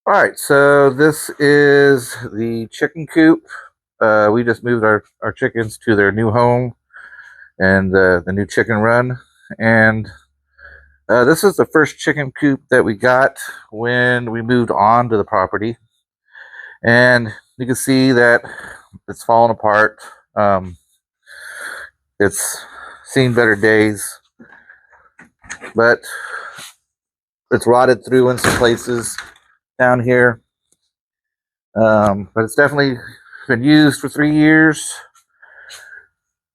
All right, so this is the chicken coop. We just moved our chickens to their new home and the new chicken run. And this is the first chicken coop that we got when we moved on to the property. And you can see that it's fallen apart. Um, it's seen better days, but it's rotted through in some places down here. But it's definitely been used for 3 years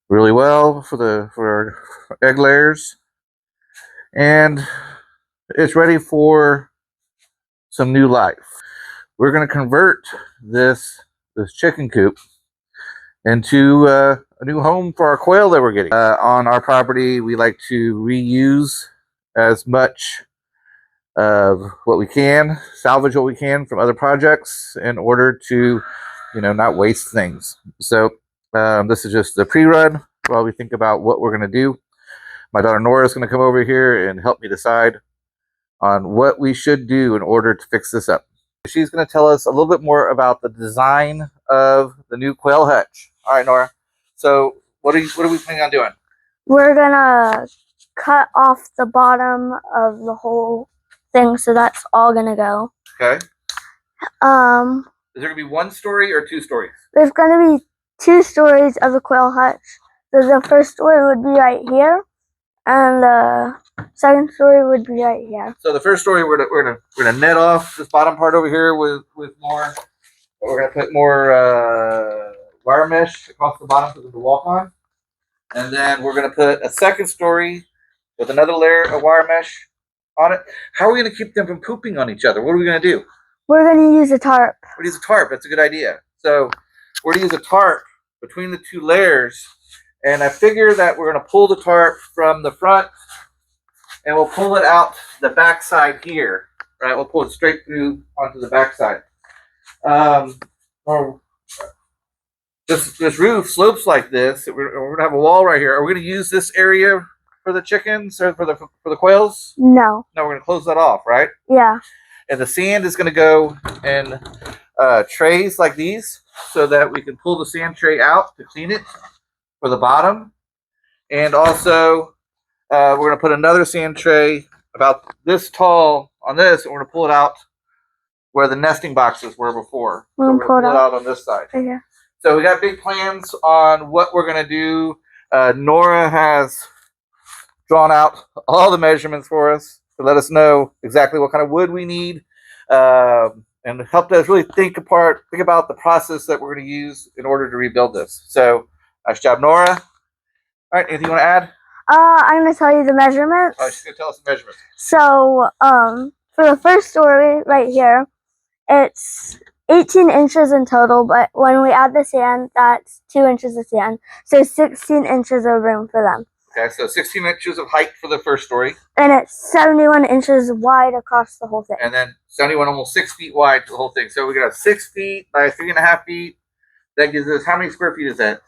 really well for egg layers, and it's ready for some new life. We're going to convert this chicken coop into a new home for our quail that we're getting. On our property, we like to reuse as much of what we can, salvage what we can from other projects in order to, not waste things. So this is just the pre-run while we think about what we're going to do. My daughter Nora is going to come over here and help me decide on what we should do in order to fix this up. She's going to tell us a little bit more about the design of the new quail hutch. All right, Nora. So what are we planning on doing? We're gonna cut off the bottom of the whole thing, so that's all gonna go. Okay. Is there gonna be one story or two stories? There's gonna be 2 stories of the quail hutch. So the first story would be right here, and the second story would be right here. So the first story, we're gonna net off this bottom part over here with more. We're gonna put more wire mesh across the bottom for them to walk on, and then we're gonna put a second story with another layer of wire mesh on it. How are we gonna keep them from pooping on each other? What are we gonna do? We're gonna use a tarp. We're gonna use a tarp. That's a good idea. So we're gonna use a tarp between the 2 layers, and I figure that we're gonna pull the tarp from the front, and we'll pull it out the back side here. Right? We'll pull it straight through onto the back side. Or this roof slopes like this. We're gonna have a wall right here. Are we gonna use this area for the chickens or for the quails? No. No, we're gonna close that off, right? Yeah. And the sand is gonna go in trays like these, so that we can pull the sand tray out to clean it for the bottom. And also, we're gonna put another sand tray about this tall on this, and we're gonna pull it out where the nesting boxes were before. So we're gonna pull it out on this side. Okay. So we got big plans on what we're gonna do. Nora has drawn out all the measurements for us to let us know exactly what kind of wood we need, and helped us really think about the process that we're gonna use in order to rebuild this. So nice job, Nora. All right, anything you want to add? I'm gonna tell you the measurements. Oh, she's gonna tell us the measurements. So, for the first story right here, it's 18 inches in total, but when we add the sand, that's 2 inches of sand. So 16 inches of room for them. Okay, so 16 inches of height for the first story. And it's 71 inches wide across the whole thing. And then 71, almost 6 feet wide for the whole thing. So we got 6 feet by 3.5 feet. That gives us, how many square feet is that?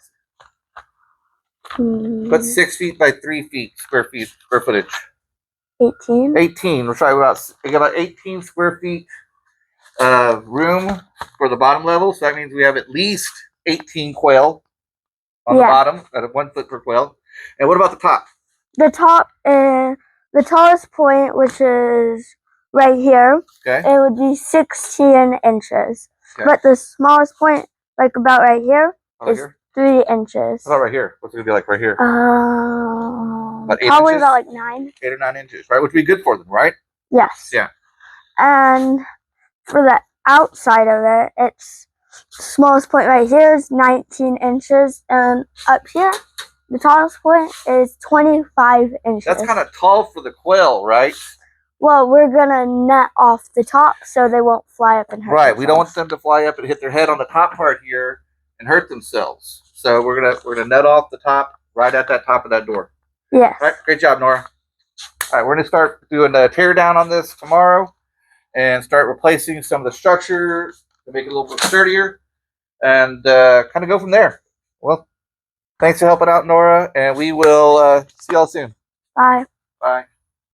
What's 6 feet by 3 feet square footage? 18. 18. We're trying we got about 18 square feet room for the bottom level. So that means we have at least 18 quail on the bottom at 1 foot per quail. And what about the top? The top is the tallest point, which is right here. Okay. It would be 16 inches. Okay. But the smallest point, like about right here, is 3 inches. How about right here? What's it gonna be like right here? Probably about like 9. 8 or 9 inches, right? Which would be good for them, right? Yes. Yeah. And for the outside of it, it's the smallest point right here is 19 inches, and up here, the tallest point is 25 inches. That's kind of tall for the quail, right? Well, we're gonna net off the top so they won't fly up and hurt themselves. We don't want them to fly up and hit their head on the top part here and hurt themselves. So we're gonna net off the top right at that top of that door. Yes. All right, great job, Nora. All right, we're gonna start doing a tear down on this tomorrow and start replacing some of the structure to make it a little bit sturdier, and kind of go from there. Well, thanks for helping out, Nora, and we will see y'all soon. Bye. Bye.